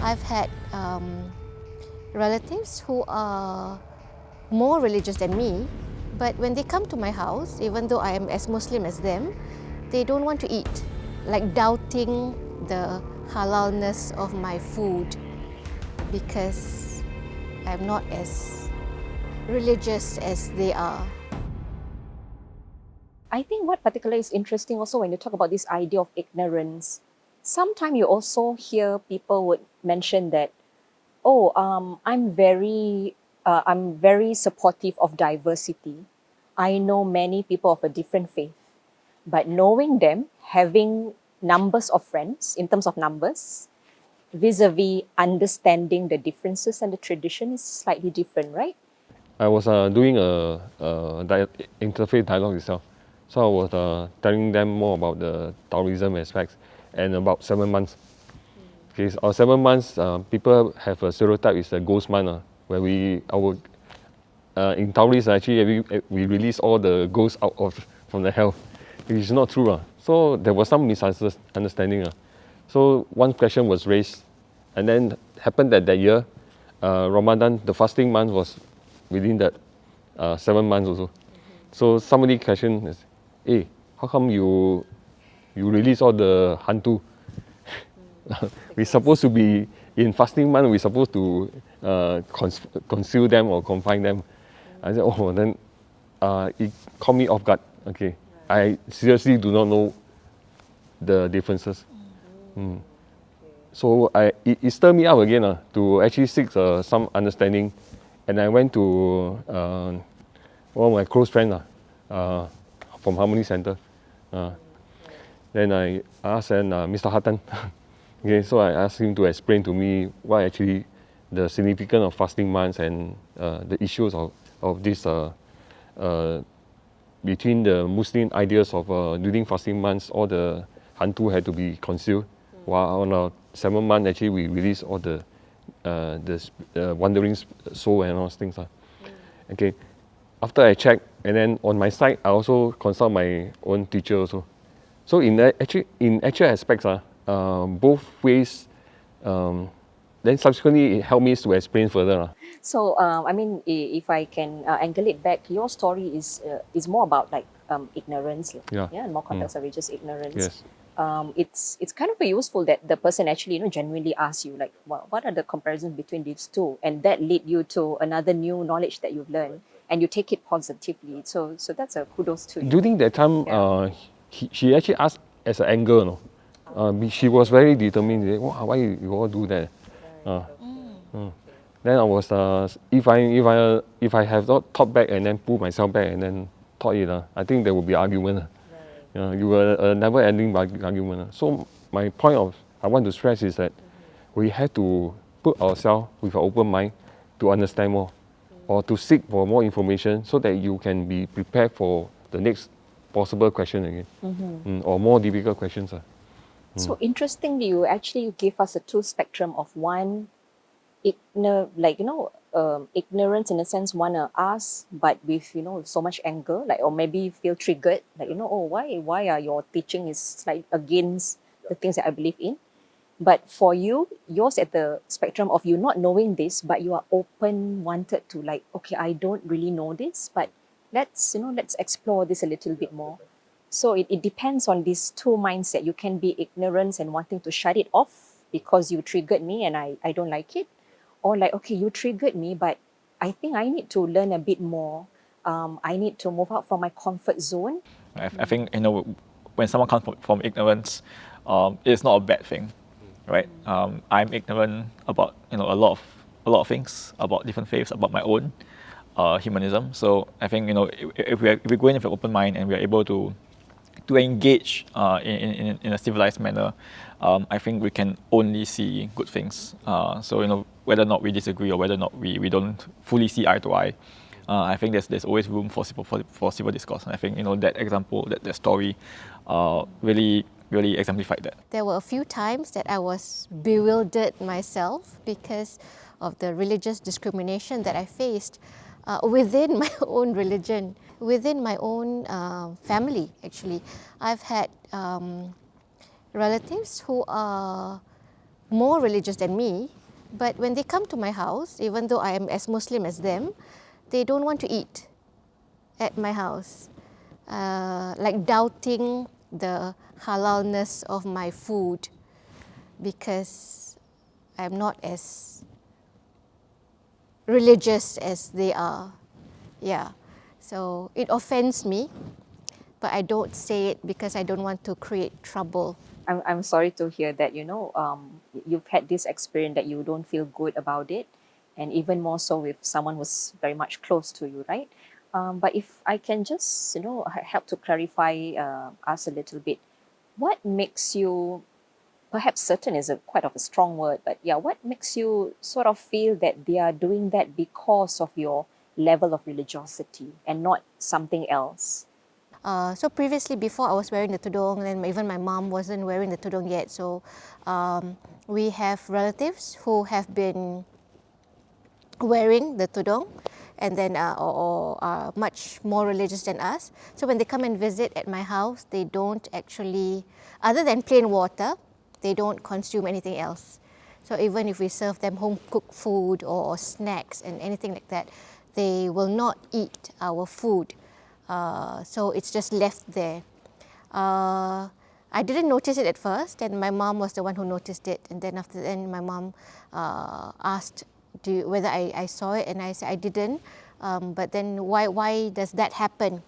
I've had relatives who are more religious than me, but when they come to my house, even though I am as Muslim as them, they don't want to eat, like doubting the halalness of my food because I'm not as religious as they are. I think what particularly is interesting also when you talk about this idea of ignorance, sometimes you also hear people would mention that, oh, I'm very supportive of diversity. I know many people of a different faith, but knowing them, having numbers of friends in terms of numbers, vis-a-vis understanding the differences and the tradition is slightly different, right? I was doing interfaith dialogue itself. So I was telling them more about the Taoism aspects and about 7 months. Okay, so our 7 months, people have a stereotype, it's a ghost month, where in Taoism actually we release all the ghosts from the hell. It is not true. So there was some misunderstanding. So one question was raised, and then happened that year, Ramadan, the fasting month was within that 7 months also. So somebody questioned, hey, how come you release all the hantu? We're supposed to be in fasting month. We're supposed to conceal them or confine them. I said, oh, then it caught me off guard. Okay, I seriously do not know the differences. So it stirred me up again to actually seek some understanding, and I went to one of my close friends from Harmony Center. Then I asked Mr. Hatan. Okay, so I asked him to explain to me what actually the significance of fasting months and the issues of this between the Muslim ideas of during fasting months, all the hantu had to be concealed, while on our 7 month actually we release all the wandering soul and all those things. Okay, after I checked, and then on my side I also consult my own teacher also. So in actual aspects, both ways, then subsequently it helped me to explain further. So, I mean, if I can angle it back, your story is more about like ignorance, Yeah. and more context of religious ignorance. Yes. It's kind of useful that the person actually genuinely asks you like, what are the comparisons between these two, and that lead you to another new knowledge that you've learned, and you take it positively. So that's a kudos to you. During that time, Yeah. she actually asked as an anger. She was very determined. Why you all do that? Then I was if I have not thought back and then pull myself back and then thought it, I think there would be argument. You were a never-ending argument. So my point I want to stress is that we have to put ourselves with an open mind to understand more, or to seek for more information so that you can be prepared for the next possible question again, or more difficult questions. So interestingly, you actually gave us a two spectrum of one, ignorance in a sense, wanna ask, but with so much anger, like, or maybe feel triggered, like oh, why are your teaching is like against the things that I believe in. But for you, yours at the spectrum of you not knowing this, but you are open, wanted to like, okay, I don't really know this, but let's explore this a little bit more. So it depends on these two mindset. You can be ignorance and wanting to shut it off because you triggered me and I don't like it. Or like, okay, you triggered me, but I think I need to learn a bit more. I need to move out from my comfort zone. I think when someone comes from ignorance, it's not a bad thing, right? I'm ignorant about a lot of things about different faiths, about my own humanism. So I think if we go in with an open mind and we are able to engage in a civilized manner, I think we can only see good things. So whether or not we disagree or whether or not we don't fully see eye to eye, I think there's always room for civil discourse. And I think that example, that story, really exemplified that. There were a few times that I was bewildered myself because of the religious discrimination that I faced within my own religion, within my own family actually. I've had relatives who are more religious than me, but when they come to my house, even though I am as Muslim as them, they don't want to eat at my house, like doubting the halalness of my food because I'm not as religious as they are. Yeah, so it offends me, but I don't say it because I don't want to create trouble. I'm sorry to hear that, you've had this experience that you don't feel good about it, and even more so with someone who's very much close to you, right? But if I can just, help to clarify us a little bit, what makes you, perhaps certain is quite of a strong word, but yeah, what makes you sort of feel that they are doing that because of your level of religiosity and not something else? So previously, before I was wearing the tudung, and even my mom wasn't wearing the tudung yet. So we have relatives who have been wearing the tudung, and then or are much more religious than us. So when they come and visit at my house, they don't actually, other than plain water, they don't consume anything else. So even if we serve them home cooked food or snacks and anything like that, they will not eat our food. So it's just left there. I didn't notice it at first, and my mom was the one who noticed it. And then after that, my mom asked whether I saw it, and I said I didn't. But then why does that happen?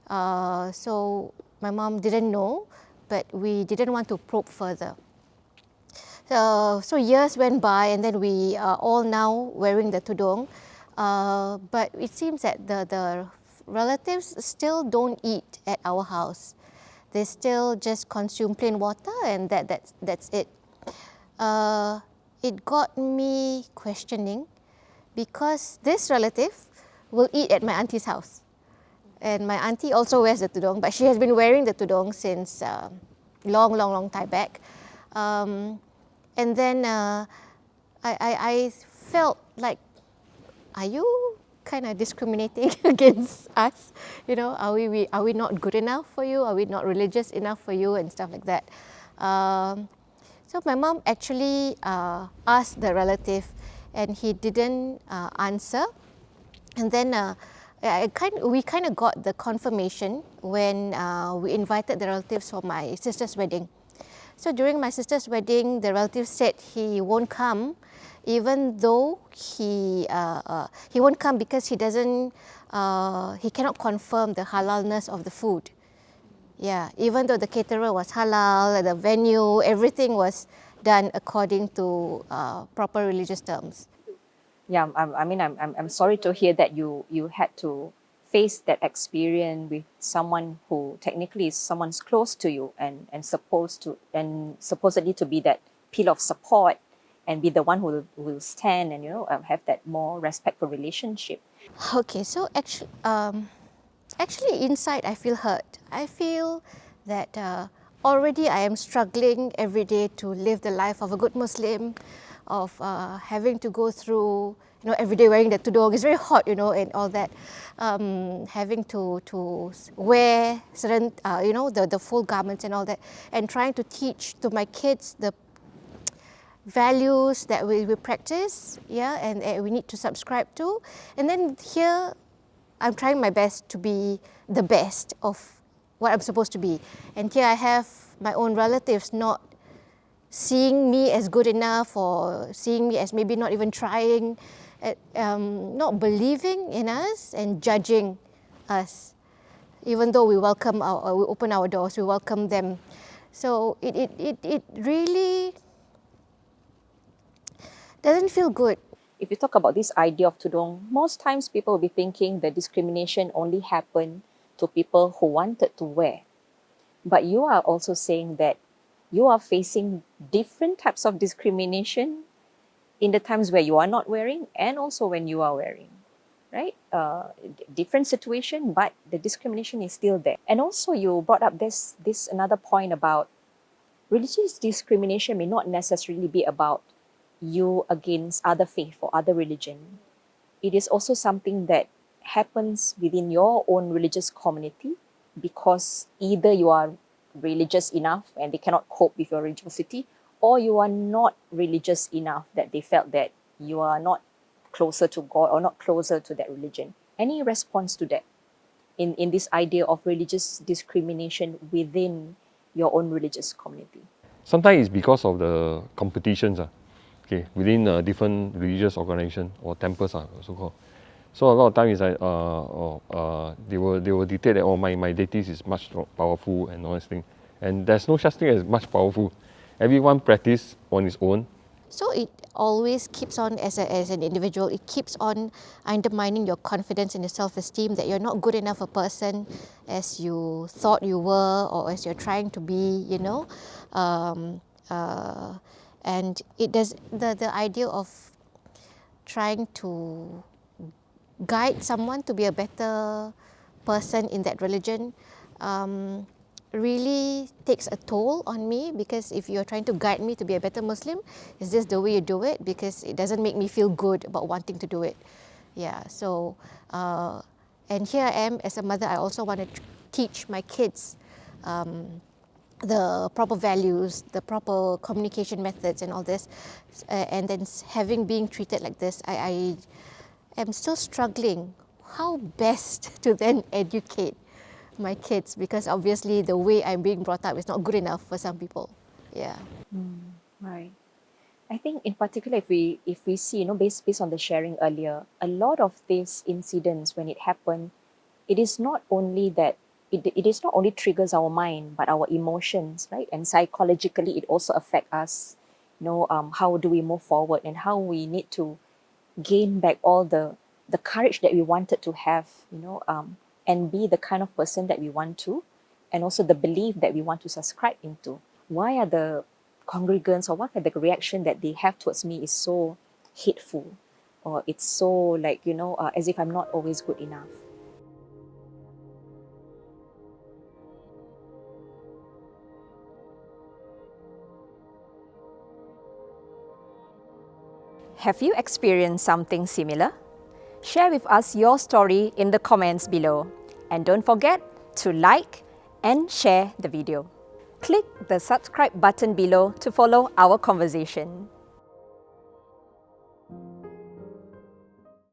So my mom didn't know, but we didn't want to probe further. So years went by, and then we are all now wearing the tudung. But it seems that the relatives still don't eat at our house. They still just consume plain water, and that's it. It got me questioning because this relative will eat at my auntie's house. And my auntie also wears the tudung, but she has been wearing the tudung since long time back. And then I felt like, are you kind of discriminating against us? Are we not good enough for you? Are we not religious enough for you, and stuff like that? So my mom actually asked the relative, and he didn't answer. And then we kind of got the confirmation when we invited the relatives for my sister's wedding. So during my sister's wedding, the relative said he won't come, even though he won't come because he cannot confirm the halalness of the food. Yeah, even though the caterer was halal, the venue, everything was done according to proper religious terms. Yeah, I'm sorry to hear that you had to face that experience with someone who technically is someone's close to you and supposedly to be that pillar of support and be the one who will stand and have that more respectful relationship. Okay, so actually inside I feel hurt. I feel that already I am struggling every day to live the life of a good Muslim, of having to go through, every day wearing the tudung. It's very hot, and all that. Having to wear certain, the full garments and all that, and trying to teach to my kids the values that we practice, and we need to subscribe to. And then here, I'm trying my best to be the best of what I'm supposed to be. And here I have my own relatives not seeing me as good enough, or seeing me as maybe not even trying, not believing in us and judging us. Even though we open our doors, we welcome them. So it really doesn't feel good. If you talk about this idea of tudung, most times people will be thinking that discrimination only happened to people who wanted to wear. But you are also saying that you are facing different types of discrimination in the times where you are not wearing and also when you are wearing, right? Different situation, but the discrimination is still there. And also you brought up this another point about religious discrimination may not necessarily be about you against other faith or other religion. It is also something that happens within your own religious community because either you are religious enough and they cannot cope with your religiosity, or you are not religious enough that they felt that you are not closer to God or not closer to that religion. Any response to that in this idea of religious discrimination within your own religious community? Sometimes it's because of the competitions okay, within different religious organization or temples so called. So a lot of times it's like they will dictate that my deities is much powerful and all this thing, and there's no such thing as much powerful. Everyone practice on his own. So it always keeps on, as an individual, it keeps on undermining your confidence and your self-esteem, that you're not good enough a person as you thought you were, or as you're trying to be, you know. And it does, the idea of trying to guide someone to be a better person in that religion really takes a toll on me, because if you're trying to guide me to be a better Muslim, is this the way you do it? Because it doesn't make me feel good about wanting to do it. Yeah, so and here I am as a mother, I also want to teach my kids the proper values, the proper communication methods and all this, and then being treated like this, I am still struggling how best to then educate my kids, because obviously the way I'm being brought up is not good enough for some people. Yeah. Right. I think in particular, if we see, based on the sharing earlier, a lot of these incidents, when it happen, it is not only that it is not only triggers our mind, but our emotions, right? And psychologically, it also affects us. How do we move forward, and how we need to gain back all the courage that we wanted to have, and be the kind of person that we want to, and also the belief that we want to subscribe into. Why are the congregants, or what are the reaction that they have towards me is so hateful, or it's so like, as if I'm not always good enough? Have you experienced something similar? Share with us your story in the comments below. And don't forget to like and share the video. Click the subscribe button below to follow our conversation.